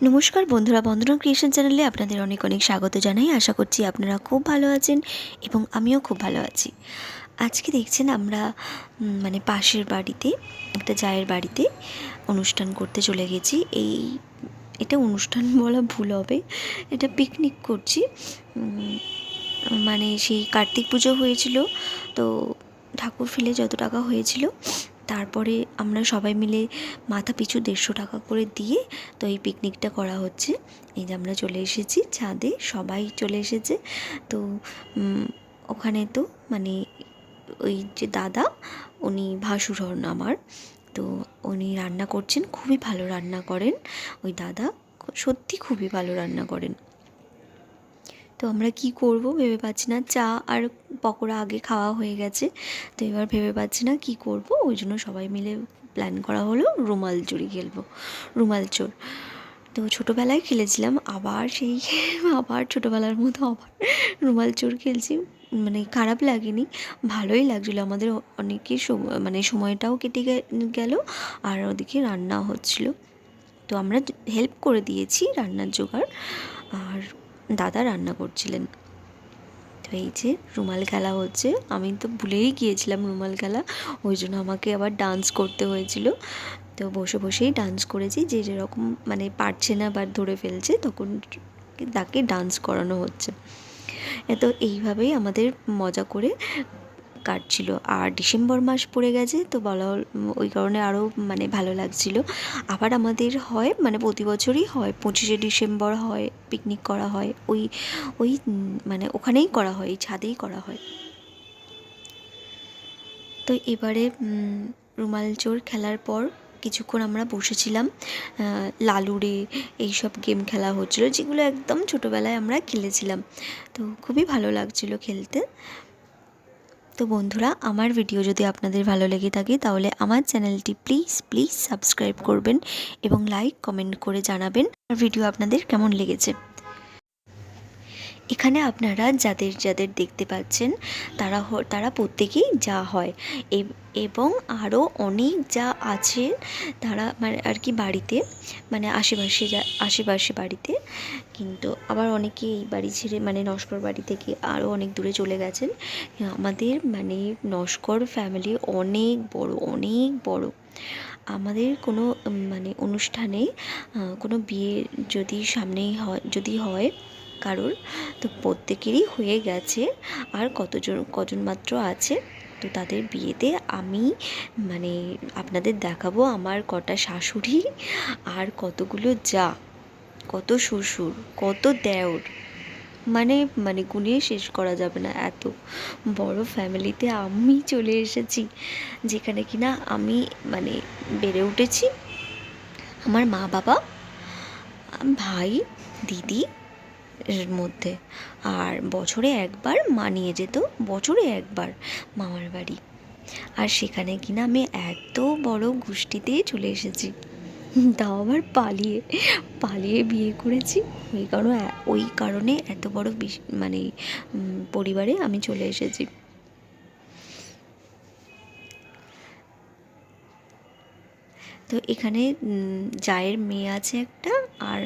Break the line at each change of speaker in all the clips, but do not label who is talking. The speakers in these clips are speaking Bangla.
নমস্কার বন্ধুরা, বন্ধুরা ক্রিয়েশন চ্যানেলে আপনাদের অনেক অনেক স্বাগত জানাই। আশা করছি আপনারা খুব ভালো আছেন এবং আমিও খুব ভালো আছি। আজকে দেখছেন আমরা পাশের বাড়িতে একটা জায়ের বাড়িতে অনুষ্ঠান করতে চলে গেছি। এটা অনুষ্ঠান বলা ভুল হবে, এটা পিকনিক করছি। সেই কার্তিক পুজো হয়েছিল, তো ঠাকুর ফেলে যত টাকা হয়েছিল তারপরে আমরা সবাই মিলে মাথা পিছু 150 টাকা করে দিয়ে তো এই পিকনিকটা করা হচ্ছে। এই যে আমরা চলে এসেছি ছাদে, সবাই চলে এসেছে। তো ওখানে তো ওই যে দাদা, উনি ভাসুর হন আমার, তো উনি রান্না করছেন, খুবই ভালো রান্না করেন ওই দাদা, সত্যি খুবই ভালো রান্না করেন। তো আমরা কি করব ভেবে পাচ্ছি না, চা আর পকোড়া আগে খাওয়া হয়ে গেছে, তো এবার ভেবে পাচ্ছি না কি করব। ওই জন্য সবাই মিলে প্ল্যান করা হলো রুমাল চুরি খেলবো, রুমাল চোর। তো ছোটোবেলায় খেলেছিলাম, আবার আবার ছোটোবেলার মতো আবার রুমাল চোর খেলছি। খারাপ লাগেনি, ভালোই লাগছিলো আমাদের। অনেকই সময়টাও কেটে গেল আর ওদিকে রান্নাও হচ্ছিল। তো আমরা হেল্প করে দিয়েছি রান্নার জোগাড়, আর দাদা রান্না করছিলেন। তো এই যে রুমাল খেলা হচ্ছে, আমি তো ভুলেই গিয়েছিলাম রুমাল খেলা, ওই জন্য আমাকে আবার ডান্স করতে হয়েছিল। তো বসে বসেই ডান্স করেছি, যে যেরকম পারছে না বা ধরে ফেলছে তখন তাকে ডান্স করানো হচ্ছে। তো এইভাবেই আমাদের মজা করে কাটছিল। আর ডিসেম্বর মাস পড়ে গেছে, তো ওই কারণে আরও ভালো লাগছিল। আবার আমাদের হয় প্রতি বছরই হয়, 25শে ডিসেম্বর হয়, পিকনিক করা হয়, ওই ওই ওখানেই করা হয়, এই ছাদেই করা হয়। তো এবারে রুমাল চোর খেলার পর কিছুক্ষণ আমরা বসেছিলাম, লালুরে এইসব গেম খেলা হচ্ছিলো, যেগুলো একদম ছোটোবেলায় আমরা খেলেছিলাম। তো খুবই ভালো লাগছিলো খেলতে। তো বন্ধুরা, আমার ভিডিও যদি আপনাদের ভালো লেগে থাকে তাহলে আমার চ্যানেলটি প্লিজ সাবস্ক্রাইব করবেন এবং লাইক কমেন্ট করে জানাবেন ভিডিও আপনাদের কেমন লেগেছে। এখানে আপনারা যাদের যাদের দেখতে পাচ্ছেন তারা প্রত্যেকেই যা হয়, এবং আরও অনেক যা আছে তারা আর কি বাড়িতে আশেপাশে বাড়িতে, কিন্তু আবার অনেকে এই বাড়ি ছেড়ে নস্কর বাড়ি থেকে আরও অনেক দূরে চলে গেছেন। আমাদের নস্কর ফ্যামিলি অনেক বড়। আমাদের কোনো অনুষ্ঠানে কোনো বিয়ে যদি হয় কারোর, তো প্রত্যেকেরই হয়ে গেছে, আর কজন মাত্র আছে। তো তাদের বিয়েতে আমি আপনাদের দেখাবো আমার কটা শাশুড়ি আর কতগুলো যা, কত শ্বশুর, কত দেওর, গুনিয়ে শেষ করা যাবে না। এত বড় ফ্যামিলিতে আমি চলে এসেছি, যেখানে কিনা আমি বেড়ে উঠেছি। আমার মা বাবা, ভাই, দিদি এর মধ্যে, আর বছরে একবার মা নিয়ে যেত, বছরে একবার মামার বাড়ি, আর সেখানে কিনা আমি এত বড় গোষ্ঠীতে চলে এসেছি, তাও আবার পালিয়ে বিয়ে করেছি। ওই কারণে এত বড় পরিবারে আমি চলে এসেছি। তো এখানে জায়ের মেয়ে আছে একটা, আর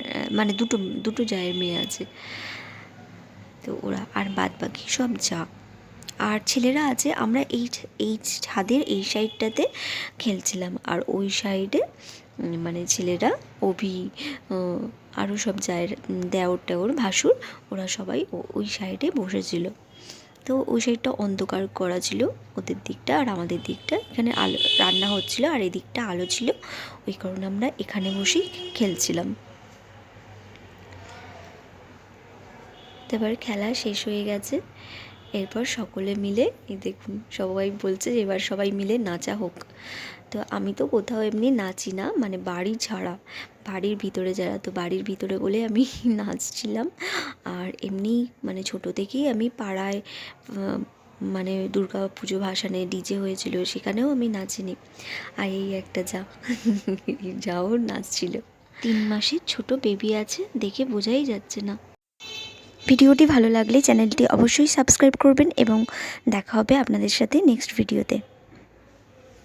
দুটো জায়ের মেয়ে আছে, তো ওরা আর বাদ বাকি সব যা আর ছেলেরা আছে। আমরা এই ছাদের এই সাইডটাতে খেলছিলাম, আর ওই সাইডে ছেলেরা আরও সব জায়ের দেওর ভাসুর, ওরা সবাই ওই সাইডে বসেছিল। তো ওই সাইডটা অন্ধকার করা ছিল, ওদের দিকটা আর আমাদের দিকটা, এখানে আলো রান্না হচ্ছিল আর এদিকটা আলো ছিল, ওই কারণে আমরা এখানে বসেই খেলছিলাম। তো এবার খেলা শেষ হয়ে গেছে, এরপর সকলে মিলে এই দেখুন সবাই বলছে যে এবার সবাই মিলে নাচা হোক। তো আমি তো কোথাও এমনি নাচি না, বাড়ি ছাড়া, বাড়ির ভিতরে যারা, তো বাড়ির ভিতরে বলে আমি নাচছিলাম। আর এমনি ছোটো থেকেই আমি পাড়ায় দুর্গা পুজো ভাসানে ডিজে হয়েছিল, সেখানেও আমি নাচিনি। আর এই একটা যাও নাচছিল, 3 মাসের ছোট বেবি আছে, দেখে বোঝাই যাচ্ছে না। ভিডিওটি ভালো লাগলে চ্যানেলটি অবশ্যই সাবস্ক্রাইব করবেন এবং দেখা হবে আপনাদের সাথে নেক্সট ভিডিওতে।